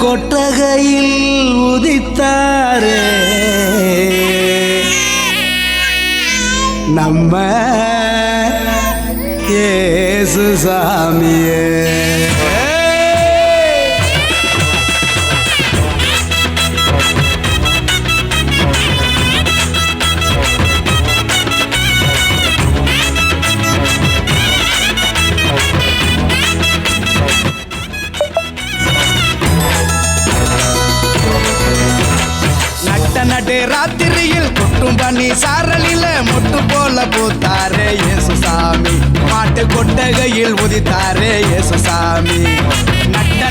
கொட்டகையில் உதித்தாரே நம்ம இயேசு சாமியே. நடு ராத்திரியில் கொட்டும் பண்ணி சாரலில மொட்டு போல பூத்தாரே இயேசு சாமி. மாட்டு கொட்டகையில் உதித்தாரே இயேசு சாமி.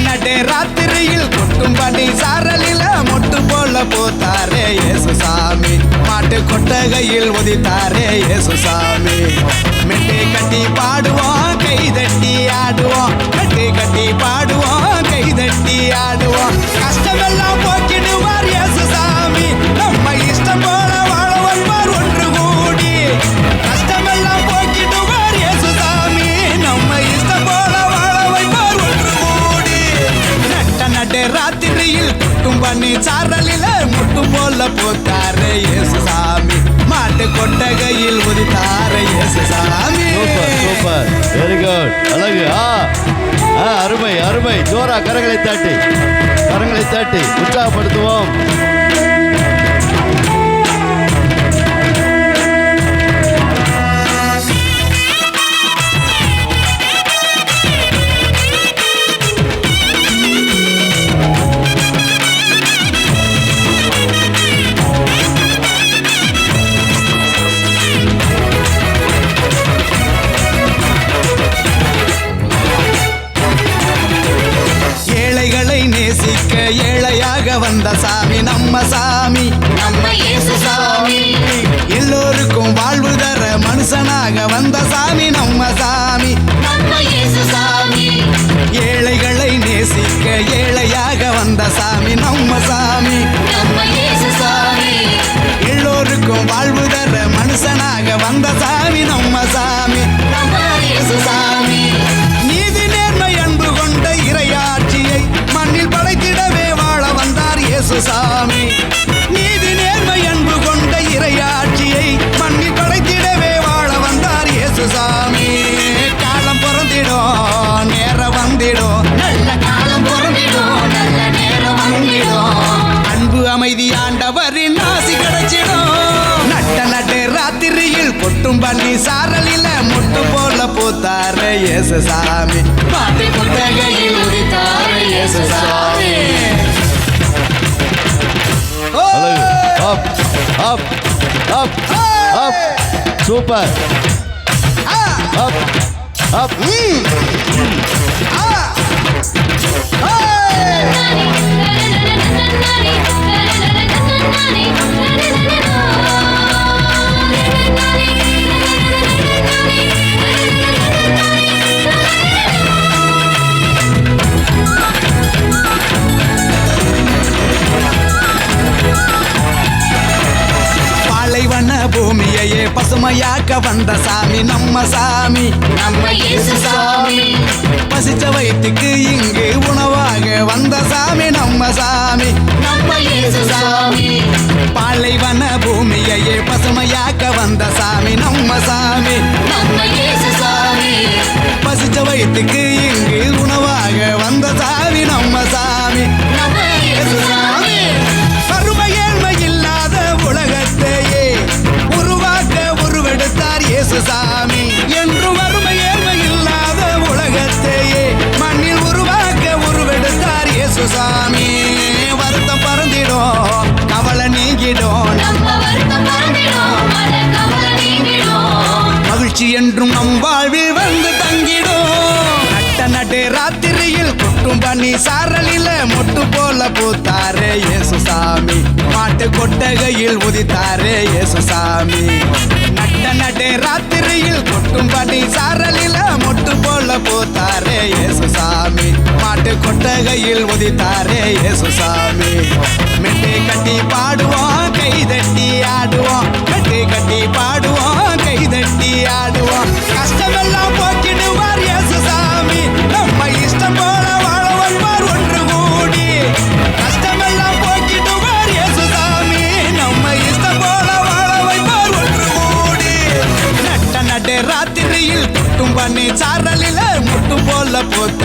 நடு ராத்திரியில் கொட்டும் பண்ணி சாரலில மொட்டு போல பூத்தாரே இயேசு சாமி. மாட்டு கொட்டகையில் உதித்தாரே இயேசு சாமி. மெட்டை கட்டி பாடுவோம் கை தட்டி ஆடுவோம். மெட்டை கட்டி பாடுவோம் கை தட்டி ஆடுவோம். கஷ்டமெல்லாம் போக்கிடுவார் இயேசு சாமி. நம்ம இஷ்டம் போல வாழ வைப்பார் ஒன்று கூடி. கஷ்டமெல்லாம் போக்கிடுவார் இயேசு சாமி. நம்ம இஷ்டம் போல வாழ வைப்பார் ஒன்று கூடி. நடு ராத்திரியில் குட்டும் பண்ணி சாரலில முட்டு போல போத்தாரே இயேசு சாமி. மாட்டு கொட்டகையில் உதித்தாரே இயேசு சாமி. சூப்பர், வெரி குட், அழகு. அருமை அருமை. ஜோரா கரங்களை தட்டி உற்சாகப்படுத்துவோம். ஏழையாக வந்த சாமி நம்ம சாமி. நம்ம இயேசு சாமி. எல்லோருக்கும் வாழ்வு தர மனுஷனாக வந்த சாமி நம்ம சாமி. நம்ம இயேசு சாமி. ஏழைகளை நேசிக்க ஏழையாக வந்த சாமி நம்ம சாமி. நம்ம இயேசு சாமி. எல்லோருக்கும் வாழ்வு தர மனுஷனாக வந்த சாமி நம்ம சாமி. நம்ம இயேசு சாமி. நீதி நேர்மை அன்பு கொண்ட இறையாட்சியை மண்ணில் படைத்திடவே வாழ வந்தார் இயேசு சாமி. நீதி நேர்மை அன்பு கொண்ட இறையாட்சியை மண்ணில் படைத்திடவே வாழ வந்தார் இயேசு சாமி. காலம் பிறந்திடும் நேரம் வந்திடும். நல்ல காலம் பிறந்திடும் நல்ல நேரம் வந்திடும். அன்பு அமைதி ஆண்டவரின் ஆசி கிடைச்சிடும். நடு ராத்திரியில் கொட்டும் பண்ணி சாரலில முட்டு போல பூத்தாரே இயேசு சாமி. மாட்டு கொட்டகையில் உதித்தாரே இயேசு சாமி. சூப்பர். பாலைவன பூமியையே பசுமையாக்க வந்த சாமி நம்ம சாமி. நம்ம இயேசு சாமி. பசிச்ச வயிற்றுக்கு இங்கு உணவாக வந்த சாமி நம்ம சாமி. நம்ம இயேசு சாமி. பாலைவன பூமியையே பசுமையாக்க வந்த சாமி நம்ம சாமி. நம்ம இயேசு சாமி. பசிச்ச வயிற்றுக்கு இங்கு உணவாக வந்த சாமி நம்ம சாமி. நம்ம இயேசு சாமி. வறுமை ஏழ்மை இல்லாத உலகத்தையே உருவாக்க உருவெடுத்தார் இயேசு சாமி. என்று வறுமை ஏழ்மை இல்லாத உலகத்தையே மண்ணில் உருவாக்க உருவெடுத்தார் இயேசு சாமி. வருத்தம் பறந்திடும் கவலை நீங்கிடும். நம்ம வருத்தம் பறந்திடும் மன கவலை நீங்கிடும். மகிழ்ச்சி என்றும் நம் வாழ்வில் வந்து தங்கிடும். நடு ராத்திரியில் கொட்டும் பண்ணி சாரலில மொட்டு போல பூத்தாரே இயேசு சாமி. மாட்டு கொட்டகையில் உதித்தாரே இயேசு சாமி. நடு ராத்திரியில் கொட்டும் பண்ணி சாரலில மொட்டு போல பூத்தாரே இயேசு சாமி. மாட்டு கொட்டகையில் உதித்தாரே இயேசு சாமி. மெட்டை கட்டி பாடுவோம் கை தட்டி ஆடுவோம். மெட்டை கட்டி பாடுவோம் கை தட்டி ஆடுவோம். கஷ்டமெல்லாம் போக்கிடுவார் இயேசு சாமி. நம்ம இஷ்டம் போல வாழ வைப்பார் ஒன்று கூடி. போல பூத்தாரே